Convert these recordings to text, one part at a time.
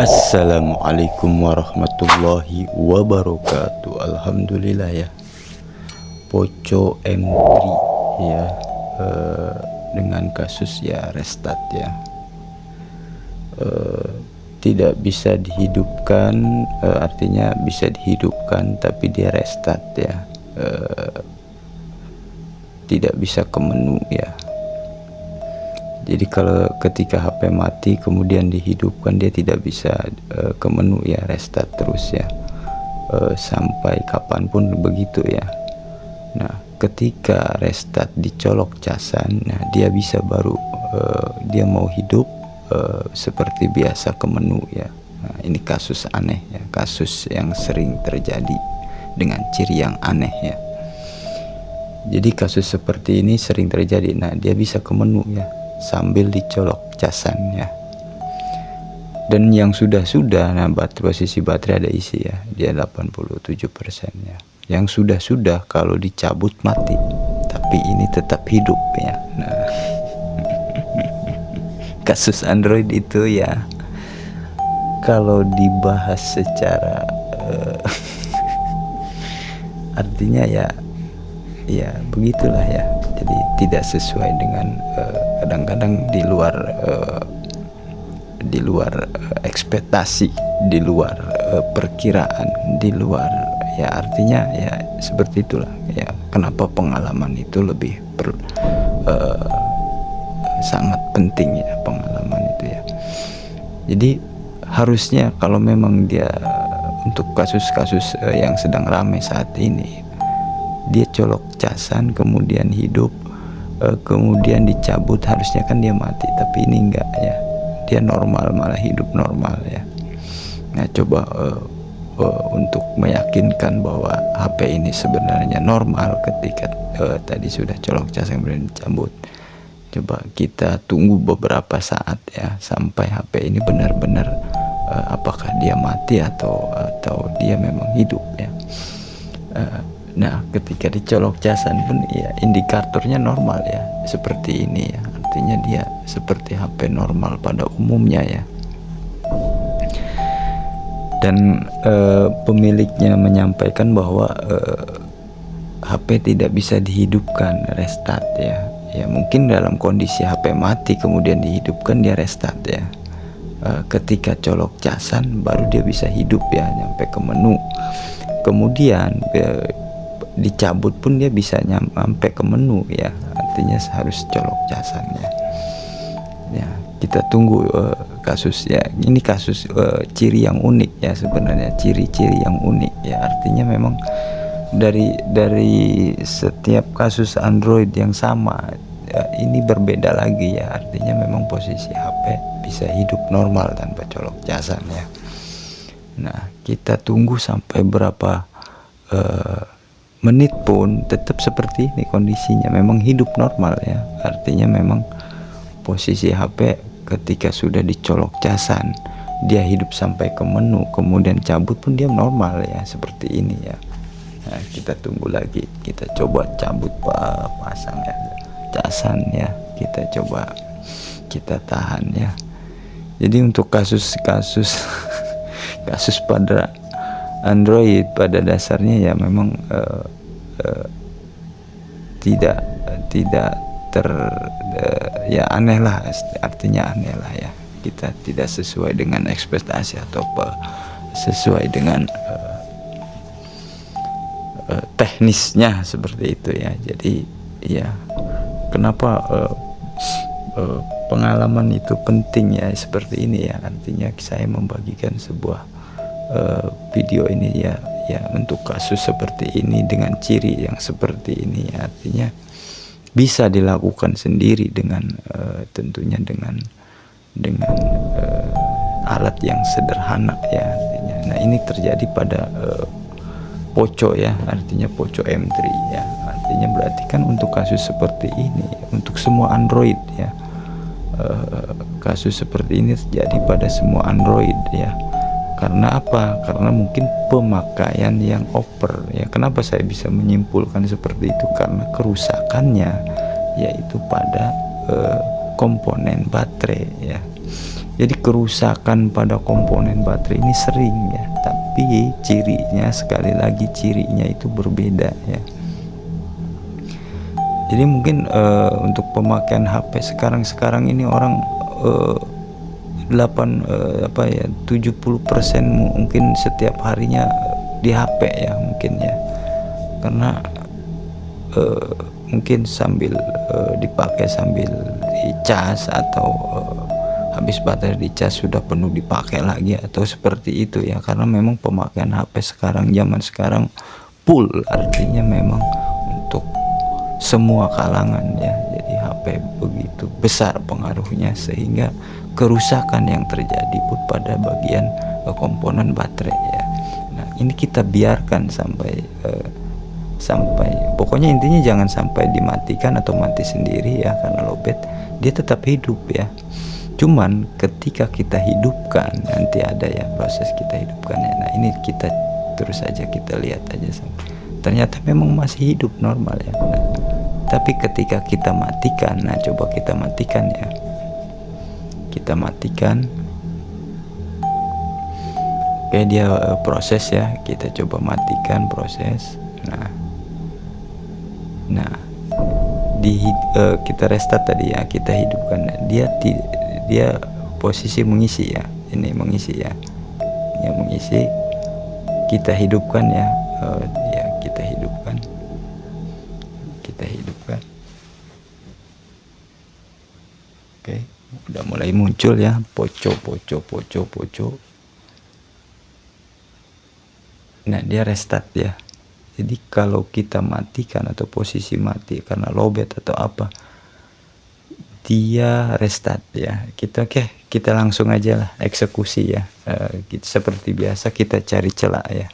Assalamualaikum warahmatullahi wabarakatuh. Alhamdulillah ya, Poco M3 ya, dengan kasus ya restart ya, tidak bisa dihidupkan, artinya bisa dihidupkan tapi dia restart ya, tidak bisa ke menu ya. Jadi kalau ketika HP mati kemudian dihidupkan, dia tidak bisa ke menu ya, restart terus ya, sampai kapanpun begitu ya. Nah, ketika restart dicolok casan, nah dia bisa baru dia mau hidup seperti biasa ke menu ya. Nah, ini kasus aneh ya, kasus yang sering terjadi dengan ciri yang aneh ya. Jadi kasus seperti ini sering terjadi. Nah, dia bisa ke menu ya sambil dicolok casannya. Dan yang sudah-sudah, nah posisi baterai ada isi ya, dia 87% ya. Yang sudah-sudah kalau dicabut mati, tapi ini tetap hidup ya. Nah, kasus Android itu ya, kalau dibahas secara artinya ya begitulah ya. Jadi tidak sesuai dengan kadang-kadang di luar ekspektasi, di luar perkiraan, di luar ya, artinya ya seperti itulah ya. Kenapa pengalaman itu lebih sangat penting ya, pengalaman itu ya. Jadi harusnya kalau memang dia untuk kasus-kasus yang sedang ramai saat ini, dia colok casan kemudian hidup, kemudian dicabut, harusnya kan dia mati, tapi ini enggak ya, dia normal, malah hidup normal ya. Nah, coba untuk meyakinkan bahwa HP ini sebenarnya normal ketika tadi sudah colok casan kemudian dicabut, coba kita tunggu beberapa saat ya, sampai HP ini benar-benar apakah dia mati atau dia memang hidup ya. Nah, ketika dicolok casan pun ya indikatornya normal ya, seperti ini ya, artinya dia seperti HP normal pada umumnya ya. Dan pemiliknya menyampaikan bahwa HP tidak bisa dihidupkan, restart ya. Ya mungkin dalam kondisi HP mati kemudian dihidupkan, dia restart ya. Ketika colok casan baru dia bisa hidup ya, nyampe ke menu. Kemudian dicabut pun dia bisa nyampe ke menu ya, artinya harus colok casannya ya. Kita tunggu kasus ya, ini kasus ciri yang unik ya, sebenarnya ciri-ciri yang unik ya, artinya memang dari setiap kasus Android yang sama ya, ini berbeda lagi ya, artinya memang posisi HP bisa hidup normal tanpa colok casan ya. Nah, kita tunggu sampai berapa menit pun tetap seperti ini kondisinya, memang hidup normal ya, artinya memang posisi HP ketika sudah dicolok casan dia hidup sampai ke menu, kemudian cabut pun dia normal ya, seperti ini ya. Nah, kita tunggu lagi, kita coba cabut pasang ya casan ya, kita coba, kita tahan ya. Jadi untuk kasus-kasus kasus pada Android pada dasarnya ya memang tidak ya aneh lah, artinya aneh lah ya, kita tidak sesuai dengan ekspektasi atau sesuai dengan teknisnya seperti itu ya. Jadi ya kenapa pengalaman itu penting ya, seperti ini ya, artinya saya membagikan sebuah video ini ya untuk kasus seperti ini dengan ciri yang seperti ini ya, artinya bisa dilakukan sendiri dengan tentunya dengan alat yang sederhana ya, artinya. Nah, ini terjadi pada Poco ya, artinya Poco M3 ya, artinya berarti kan untuk kasus seperti ini untuk semua Android ya, kasus seperti ini terjadi pada semua Android ya. Karena apa? Karena mungkin pemakaian yang over ya. Kenapa saya bisa menyimpulkan seperti itu? Karena kerusakannya yaitu pada komponen baterai ya. Jadi kerusakan pada komponen baterai ini sering ya, tapi cirinya sekali lagi cirinya itu berbeda ya. Jadi mungkin untuk pemakaian HP sekarang ini orang 70% mungkin setiap harinya di HP ya mungkin ya, karena mungkin sambil dipakai sambil dicas atau habis baterai dicas sudah penuh dipakai lagi atau seperti itu ya, karena memang pemakaian HP sekarang zaman sekarang full, artinya memang untuk semua kalangan ya. Jadi HP begitu besar pengaruhnya sehingga kerusakan yang terjadi pun pada bagian komponen baterai ya. Nah ini kita biarkan sampai pokoknya intinya jangan sampai dimatikan atau mati sendiri ya, karena lowbat dia tetap hidup ya. Cuman ketika kita hidupkan nanti ada ya proses kita hidupkan ya. Nah ini kita terus aja kita lihat aja ternyata memang masih hidup normal ya. Nah, tapi ketika kita matikan, nah coba kita matikan ya, kita matikan. Oke dia proses ya, kita coba matikan proses. Nah kita restart tadi ya, kita hidupkan dia posisi mengisi ya, ini mengisi ya, yang mengisi kita hidupkan ya. Ya kita hidupkan oke, udah mulai muncul ya poco. Nah dia restart ya. Jadi kalau kita matikan atau posisi mati karena lowbat atau apa, dia restart ya. Kita langsung aja lah eksekusi ya. Seperti biasa kita cari celah ya.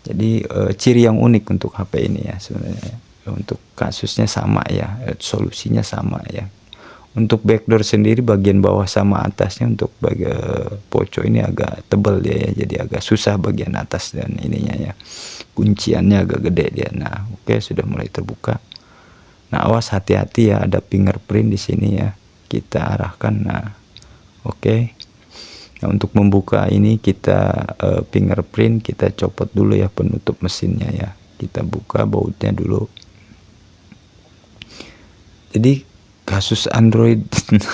Jadi ciri yang unik untuk HP ini ya sebenarnya. Untuk kasusnya sama ya, solusinya sama ya. Untuk backdoor sendiri bagian bawah sama atasnya untuk bagian poco ini agak tebal dia ya, jadi agak susah bagian atas dan ininya ya. Kunciannya agak gede dia. Nah, oke sudah mulai terbuka. Nah, awas hati-hati ya, ada fingerprint di sini ya. Kita arahkan. Nah, oke. Nah, untuk membuka ini kita fingerprint kita copot dulu ya penutup mesinnya ya. Kita buka bautnya dulu. Jadi kasus Android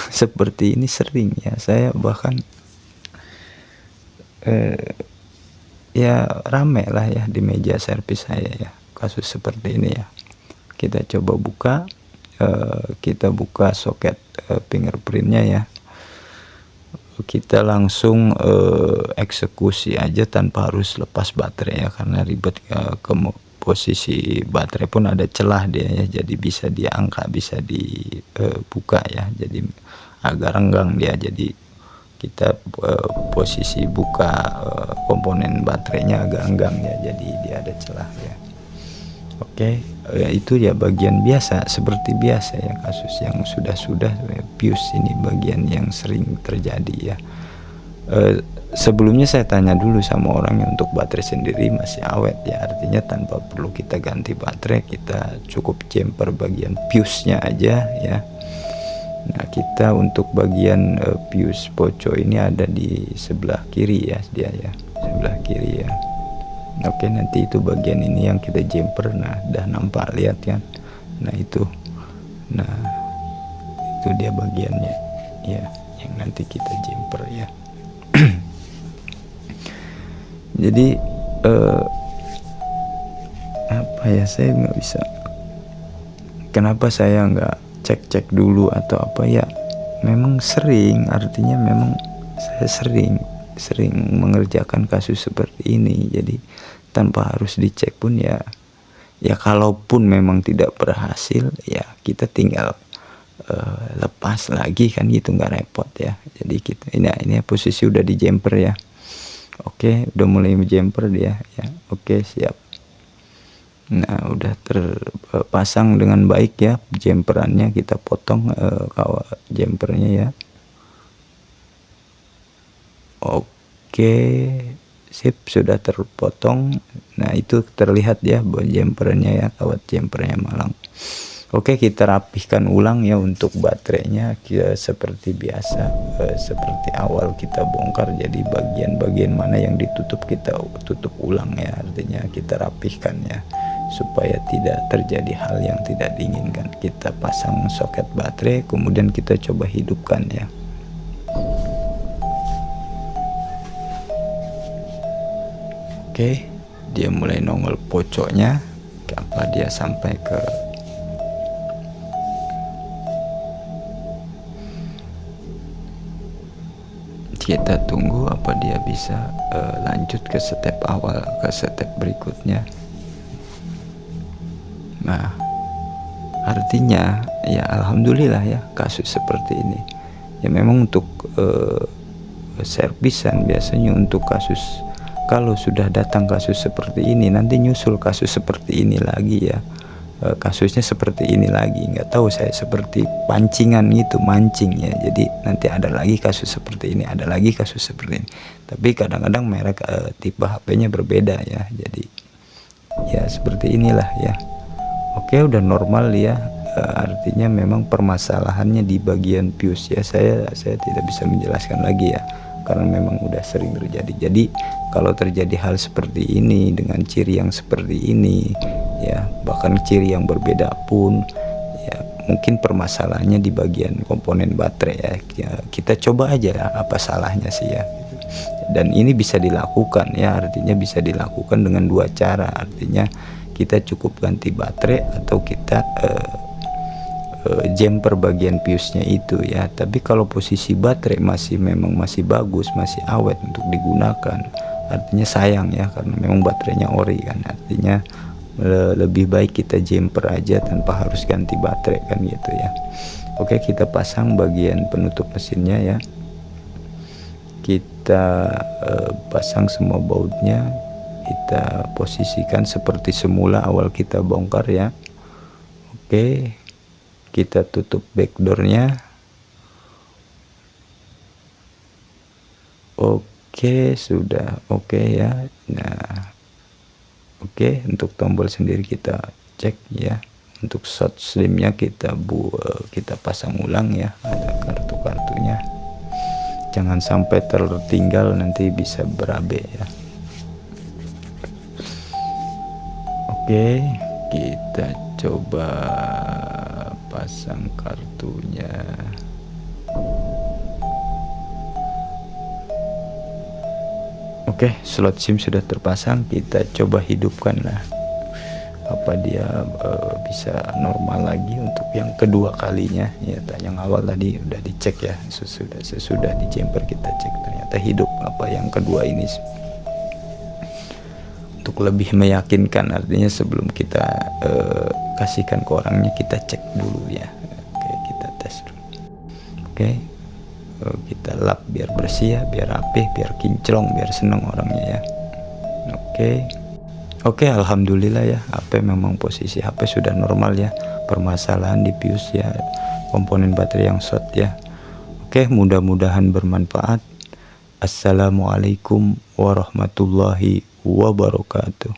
seperti ini sering ya, saya bahkan ya rame lah ya di meja servis saya ya kasus seperti ini ya. Kita coba buka, kita buka soket fingerprintnya ya, kita langsung eksekusi aja tanpa harus lepas baterai ya, karena ribet ke posisi baterai pun ada celah dia ya, jadi bisa diangkat, bisa dibuka ya, jadi agak renggang dia. Jadi kita posisi buka komponen baterainya agak renggang ya, jadi dia ada celah ya. Oke, itu ya bagian biasa seperti biasa ya, kasus yang sudah fuse ini bagian yang sering terjadi ya. Sebelumnya saya tanya dulu sama orangnya untuk baterai sendiri masih awet ya, artinya tanpa perlu kita ganti baterai, kita cukup jumper bagian fuse-nya aja ya. Nah kita untuk bagian fuse poco ini ada di sebelah kiri ya, dia ya sebelah kiri ya. Oke, nanti itu bagian ini yang kita jumper. Nah udah nampak, lihat kan, nah itu dia bagiannya ya yang nanti kita jumper ya. Jadi apa ya, saya nggak bisa, kenapa saya nggak cek dulu atau apa ya, memang sering, artinya memang saya sering mengerjakan kasus seperti ini. Jadi tanpa harus dicek pun ya kalaupun memang tidak berhasil ya kita tinggal lepas lagi kan gitu, nggak repot ya. Jadi kita ini posisi udah di jumper ya. Oke, udah mulai jumper dia ya. Oke, siap. Nah udah terpasang dengan baik ya jumperannya, kita potong kawat jumpernya ya. Oke, sip, sudah terpotong. Nah itu terlihat ya jumpernya ya, kawat jumpernya malang. Oke, kita rapihkan ulang ya untuk baterainya seperti biasa, seperti awal kita bongkar. Jadi bagian-bagian mana yang ditutup kita tutup ulang ya, artinya kita rapihkan ya supaya tidak terjadi hal yang tidak diinginkan. Kita pasang soket baterai, kemudian kita coba hidupkan ya. Oke, dia mulai nongol pocoknya, apa dia sampai ke kita tunggu apa dia bisa lanjut ke step awal, ke step berikutnya. Nah, artinya ya alhamdulillah ya kasus seperti ini ya memang untuk servisan biasanya untuk kasus kalau sudah datang kasus seperti ini nanti nyusul kasus seperti ini lagi ya. Kasusnya seperti ini lagi, nggak tahu saya seperti pancingan gitu, mancing ya. Jadi nanti ada lagi kasus seperti ini, ada lagi kasus seperti ini, tapi kadang-kadang merek tipe HP-nya berbeda ya. Jadi ya seperti inilah ya. Oke, udah normal ya. Artinya memang permasalahannya di bagian fuse ya. Saya tidak bisa menjelaskan lagi ya karena memang udah sering terjadi. Jadi kalau terjadi hal seperti ini dengan ciri yang seperti ini ya, bahkan ciri yang berbeda pun ya, mungkin permasalahannya di bagian komponen baterai ya. Kita coba aja apa salahnya sih ya. Dan ini bisa dilakukan ya, artinya bisa dilakukan dengan dua cara. Artinya kita cukup ganti baterai atau kita jumper bagian fuse-nya itu ya. Tapi kalau posisi baterai memang masih bagus, masih awet untuk digunakan, artinya sayang ya karena memang baterainya ori kan. Artinya lebih baik kita jumper aja tanpa harus ganti baterai kan gitu ya. Oke, kita pasang bagian penutup mesinnya ya. Kita pasang semua bautnya, kita posisikan seperti semula awal kita bongkar ya. Oke, kita tutup backdoornya. Oke, sudah oke ya. Nah, oke, untuk tombol sendiri kita cek ya. Untuk short slimnya kita pasang ulang ya, ada kartu-kartunya. Jangan sampai tertinggal, nanti bisa berabe ya. Oke, kita coba pasang kartunya. Oke, slot SIM sudah terpasang. Kita coba hidupkan lah apa dia bisa normal lagi untuk yang kedua kalinya ya. Yang awal tadi udah dicek ya, sesudah di jumper kita cek ternyata hidup. Apa yang kedua ini untuk lebih meyakinkan, artinya sebelum kita kasihkan ke orangnya kita cek dulu ya. Oke, kita tes dulu. Oke, kita lap biar bersih ya, biar rapih, biar kinclong, biar seneng orangnya ya. Oke, alhamdulillah ya, HP memang posisi HP sudah normal ya. Permasalahan di fuse ya, komponen baterai yang short ya. Oke, mudah-mudahan bermanfaat. Assalamualaikum warahmatullahi wabarakatuh.